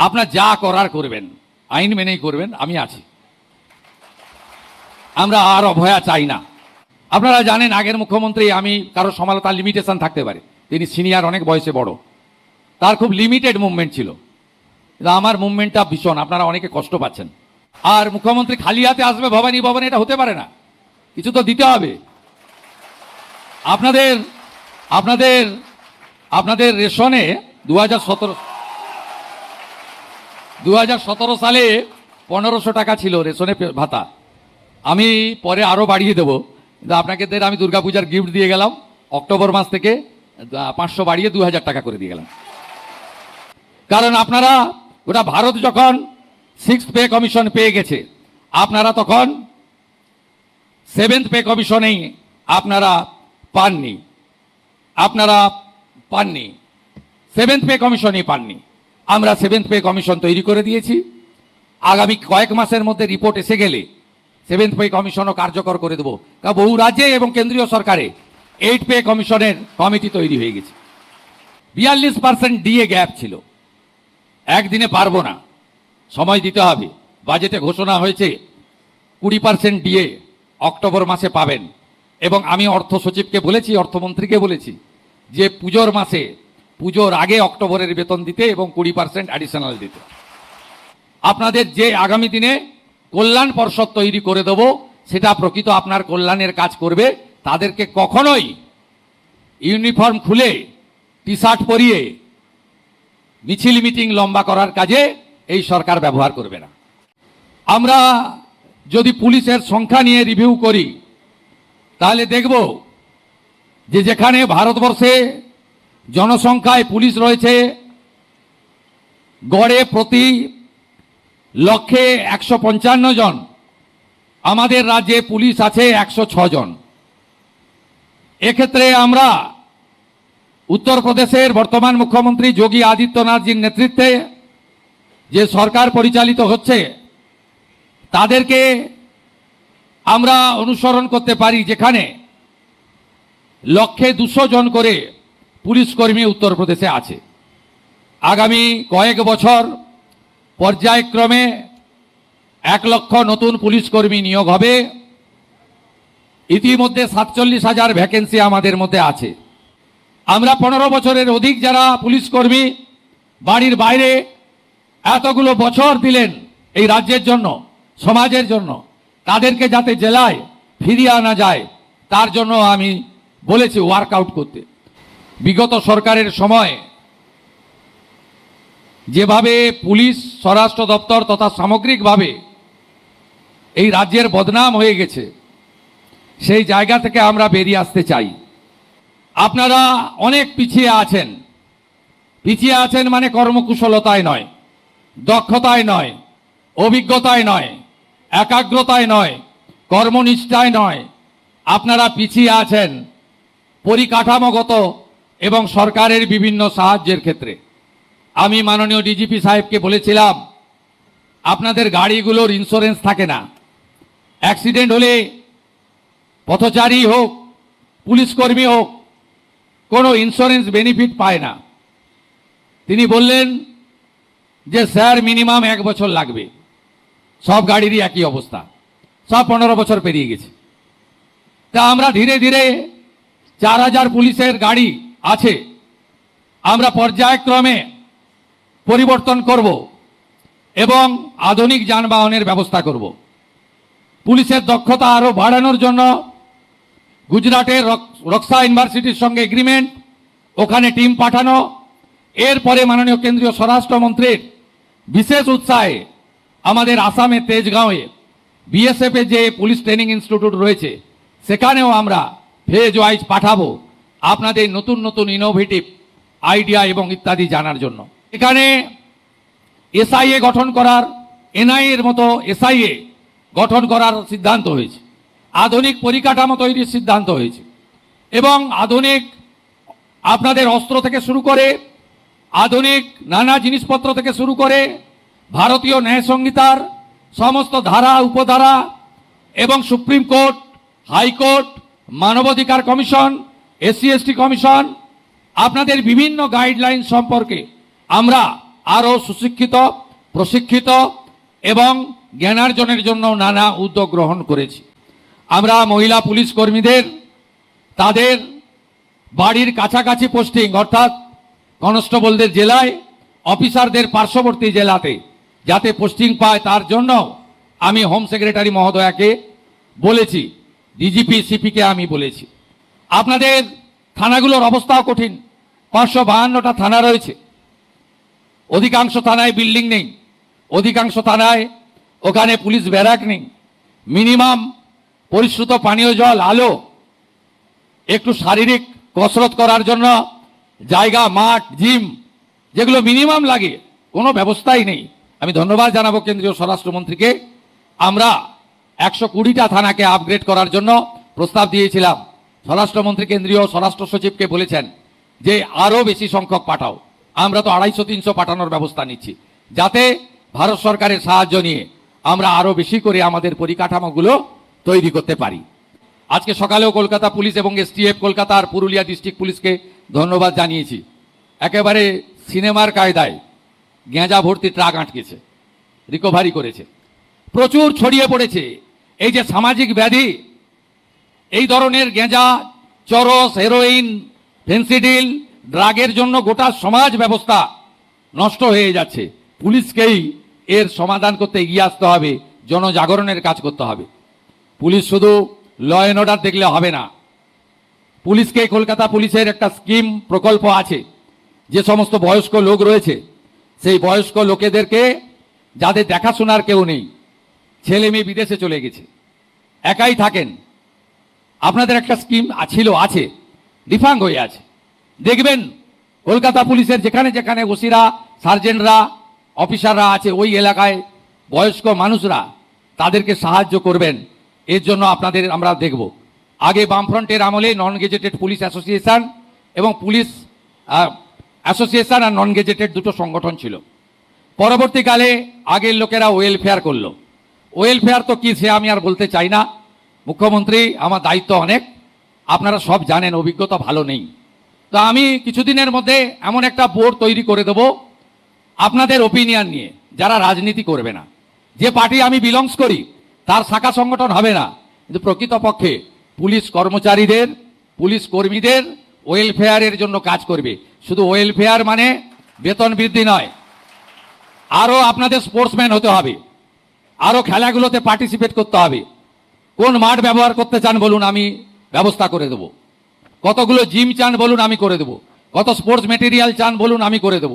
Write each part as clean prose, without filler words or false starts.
আপনার যা করার করবেন, আইন মেনেই করবেন, আমি আছি। আমরা আর অভয়া চাই না। আপনারা জানেন আগের মুখ্যমন্ত্রী, আমি কারো সমালোচনার লিমিটেশন থাকতে পারে, তিনি সিনিয়র, অনেক বয়সে বড়, তার খুব লিমিটেড মুভমেন্ট ছিল। আমার মুভমেন্টটা ভীষণ, আপনারা অনেকে কষ্ট পাচ্ছেন। আর মুখ্যমন্ত্রী খালি হাতে আসবে ভবানী ভবনে, এটা হতে পারে না, কিছু তো দিতে হবে। আপনাদের আপনাদের আপনাদের রেশনে 2017 সালে 1500 টাকা ছিল রেশনে ভাতা। আমি পরে আরো বাড়িয়ে দেবো, কিন্তু আপনাকে আমি দুর্গাপূজার গিফট দিয়ে গেলাম, অক্টোবর মাস থেকে 500 বাড়িয়ে 2000 টাকা করে দিয়ে গেলাম। কারণ আপনারা গোটা ভারত যখন 6th পে কমিশন পেয়ে গেছে, আপনারা তখন 7th পে কমিশনেই আপনারা পাননি, 7th পে কমিশনই পাননি। আমরা 7th পে কমিশন তৈরি করে দিয়েছি। আগামী কয়েক মাসের মধ্যে রিপোর্ট এসে গেলে 7th পে কমিশনও কার্যকর করে দেবো। কারণ বহু রাজ্যে এবং কেন্দ্রীয় সরকারে 8th পে কমিশনের কমিটি তৈরি হয়ে গেছে। 42% ডিএ গ্যাপ ছিল। একদিনে পারবো না, সময় দিতে হবে। বাজেটে ঘোষণা হয়েছে 20% ডিএ অক্টোবর মাসে পাবেন। এবং আমি অর্থ সচিবকে বলেছি, অর্থমন্ত্রীকে বলেছি যে পুজোর আগে অক্টোবরের বেতন দিতে এবং 20% অ্যাডিশনাল দিতে। আপনাদের যে আগামী দিনে কল্যাণ পর্ষদ তৈরি করে দেব, সেটা প্রকৃত আপনার কল্যাণের কাজ করবে। তাদেরকে কখনোই ইউনিফর্ম খুলে টি শার্ট পরিয়ে মিছিল মিটিং লম্বা করার কাজে এই সরকার ব্যবহার করবে না। আমরা যদি পুলিশের সংখ্যা নিয়ে রিভিউ করি, তাহলে দেখব যে যেখানে ভারতবর্ষে জনসংখ্যায় পুলিশ রয়েছে গড়ে প্রতি লক্ষে 155 জন, আমাদের রাজ্যে পুলিশ আছে 106 জন। এক্ষেত্রে আমরা উত্তরপ্রদেশের বর্তমান মুখ্যমন্ত্রী যোগী আদিত্যনাথজির নেতৃত্বে যে সরকার পরিচালিত হচ্ছে, তাদেরকে আমরা অনুসরণ করতে পারি, যেখানে লক্ষে 200 জন করে পুলিশ কর্মী উত্তরপ্রদেশে আছে। আগামী কয়েক বছর পর্যায়ক্রমে 1 লক্ষ নতুন পুলিশ কর্মী নিয়োগ হবে। ইতিমধ্যে 47,000 ভ্যাকেন্সি আমাদের মধ্যে আছে। আমরা 15 বছরের অধিক যারা পুলিশ কর্মী বাড়ির বাইরে এতগুলো বছর দিলেন এই রাজ্যের জন্য, সমাজের জন্য, তাদেরকে যাতে জেলায় ফিরিয়ে আনা যায়, তার জন্য আমি বলেছি ওয়ার্কআউট করতে। বিগত সরকারের সময় যেভাবে পুলিশ, স্বরাষ্ট্র দপ্তর তথা সামগ্রিকভাবে এই রাজ্যের বদনাম হয়ে গেছে, সেই জায়গা থেকে আমরা বেরিয়ে আসতে চাই। আপনারা অনেক পিছিয়ে আছেন মানে কর্মকুশলতায় নয়, দক্ষতায় নয়, অভিজ্ঞতায় নয়, একাগ্রতায় নয়, কর্মনিষ্ঠায় নয়। আপনারা পিছিয়ে আছেন পরিকাঠামোগত এবং সরকারের বিভিন্ন সাহায্যের ক্ষেত্রে। আমি মাননীয় ডিজিপি সাহেবকে বলেছিলাম, আপনাদের গাড়িগুলোর ইন্স্যুরেন্স থাকে না, অ্যাক্সিডেন্ট হলে পথচারী হোক, পুলিশ কর্মী হোক, কোনো ইন্স্যুরেন্স বেনিফিট পায় না। তিনি বললেন যে স্যার মিনিমাম 1 বছর লাগবে। সব গাড়িরই একই অবস্থা, সব 15 বছর পেরিয়ে গেছে। তা আমরা ধীরে ধীরে 4000 পুলিশের গাড়ি আছে, আমরা পর্যায়ক্রমে পরিবর্তন করব এবং আধুনিক যানবাহনের ব্যবস্থা করব। পুলিশের দক্ষতা আরো বাড়ানোর জন্য গুজরাটের রক্সা ইউনিভার্সিটির সঙ্গে এগ্রিমেন্ট, ওখানে টিম পাঠানো। এরপরে মাননীয় কেন্দ্রীয় স্বরাষ্ট্রমন্ত্রীর বিশেষ উৎসাহে আমাদের আসামের তেজগাঁওয়ে বিএসএফ এর যে পুলিশ ট্রেনিং ইনস্টিটিউট রয়েছে, সেখানেও আমরা ফেজ ওয়াইজ পাঠাবো আপনাদের নতুন নতুন ইনোভেটিভ আইডিয়া এবং ইত্যাদি জানার জন্য। এখানে এসআইএ গঠন করার, এনআইএ এর মতো এসআইএ গঠন করার সিদ্ধান্ত হয়েছে, আধুনিক পরিকাঠামো তৈরির সিদ্ধান্ত হয়েছে এবং আধুনিক আপনাদের অস্ত্র থেকে শুরু করে আধুনিক নানা জিনিসপত্র থেকে শুরু করে ভারতীয় ন্যায় সংহিতার সমস্ত ধারা, উপধারা এবং সুপ্রিম কোর্ট, হাইকোর্ট, মানবাধিকার কমিশন, এসসি এসটি কমিশন, আপনাদের বিভিন্ন গাইডলাইন সম্পর্কে আমরা আরও সুশিক্ষিত, প্রশিক্ষিত এবং জ্ঞানার্জনের জন্য নানা উদ্যোগ গ্রহণ করেছি। আমরা মহিলা পুলিশ কর্মীদের তাদের বাড়ির কাছাকাছি পোস্টিং, অর্থাৎ কনস্টেবলদের জেলায়, অফিসারদের পার্শ্ববর্তী জেলাতে যাতে পোস্টিং পায় তার জন্য আমি হোম সেক্রেটারি মহোদয়াকে বলেছি, ডিজিপি সিপিকে আমি বলেছি। আপনাদের থানাগুলোর অবস্থাও কঠিন। 552টা থানা রয়েছে। অধিকাংশ থানায় বিল্ডিং নেই, অধিকাংশ থানায় ওখানে পুলিশ ব্যারাক নেই। মিনিমাম পরিশ্রুত পানীয় জল, আলো, একটু শারীরিক কসরত করার জন্য জায়গা, মাঠ, জিম, যেগুলো মিনিমাম লাগে, কোনো ব্যবস্থাই নেই। আমি ধন্যবাদ জানাবো কেন্দ্রীয় স্বরাষ্ট্রমন্ত্রীকে। আমরা 120টা থানাকে আপগ্রেড করার জন্য প্রস্তাব দিয়েছিলাম। স্বরাষ্ট্রমন্ত্রী কেন্দ্রীয় স্বরাষ্ট্র সচিবকে বলেছেন যে আরও বেশি সংখ্যক পাঠাও। আমরা তো 250-300 পাঠানোর ব্যবস্থা নিচ্ছি, যাতে ভারত সরকারের সাহায্য নিয়ে আমরা আরও বেশি করে আমাদের পরিকাঠামোগুলো তৈরি করতে পারি। আজকে সকালেও কলকাতা পুলিশ এবং এসটিএফ কলকাতার পুরুলিয়া ডিস্ট্রিক্ট পুলিশকে ধন্যবাদ জানিয়েছি। একেবারে সিনেমার কায়দায় গেঁজা ভর্তি ট্রাক আটকেছে, রিকভারি করেছে। প্রচুর ছড়িয়ে পড়েছে এই যে সামাজিক ব্যাধি, এই ধরনের গেঁজা, চরস, হেরোইন, ফেন্সিডিল, ড্রাগের জন্য গোটা সমাজ ব্যবস্থা নষ্ট হয়ে যাচ্ছে। পুলিশকেই এর সমাধান করতে এগিয়ে আসতে হবে, জনজাগরণের কাজ করতে হবে। পুলিশ শুধু ল অ্যান্ড অর্ডার দেখলে হবে না। পুলিশকে, কলকাতা পুলিশের একটা স্কিম প্রকল্প আছে, যে সমস্ত বয়স্ক লোক রয়েছে সেই বয়স্ক লোকেদেরকে, যাদের দেখাশোনার কেউ নেই, ছেলে মেয়ে বিদেশে চলে গেছে, একাই থাকেন, আপনাদের একটা স্কিম আছে, ডিফাঙ্গ হয়ে আছে। দেখবেন কলকাতা পুলিশের যেখানে যেখানে ওসিরা, সার্জেন্টরা, অফিসাররা আছে, ওই এলাকায় বয়স্ক মানুষরা তাদেরকে সাহায্য করবেন। এর জন্য আপনাদের আমরা দেখব। আগে বামফ্রন্টের আমলে নন গেজেটেড পুলিশ অ্যাসোসিয়েশন এবং পুলিশ অ্যাসোসিয়েশন আর নন গেজেটেড দুটো সংগঠন ছিল। পরবর্তীকালে আগের লোকেরা ওয়েলফেয়ার করলো। ওয়েলফেয়ার তো কি সে আমি আর বলতে চাই না। মুখ্যমন্ত্রী, আমার দায়িত্ব অনেক, আপনারা সব জানেন, অভিজ্ঞতা ভালো নেই। তো আমি কিছুদিনের মধ্যে এমন একটা বোর্ড তৈরি করে দেব আপনাদের ওপিনিয়ন নিয়ে, যারা রাজনীতি করবে না। যে পার্টি আমি বিলংস করি তার শাখা সংগঠন হবে না, কিন্তু প্রকৃতপক্ষে পুলিশ কর্মচারীদের, পুলিশ কর্মীদের ওয়েলফেয়ারের জন্য কাজ করবে। শুধু ওয়েলফেয়ার মানে বেতন বৃদ্ধি নয়, আরও আপনাদের স্পোর্টসম্যান হতে হবে, আরও খেলাগুলোতে পার্টিসিপেট করতে হবে। কোন মাঠ ব্যবহার করতে চান বলুন, আমি ব্যবস্থা করে দেব। কতগুলো জিম চান বলুন, আমি করে দেব। কত স্পোর্টস মেটেরিয়াল চান বলুন, আমি করে দেব।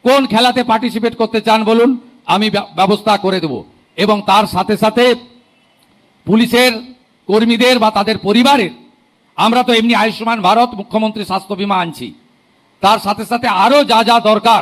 কোন খেলাতে পার্টিসিপেট করতে চান বলুন, আমি ব্যবস্থা করে দেব। এবং তার সাথে সাথে পুলিশের কর্মীদের বা তাদের পরিবারের, আমরা তো এমনি আয়ুষ্মান ভারত, মুখ্যমন্ত্রী স্বাস্থ্য বীমা আনছি, তার সাথে সাথে আরও যা যা দরকার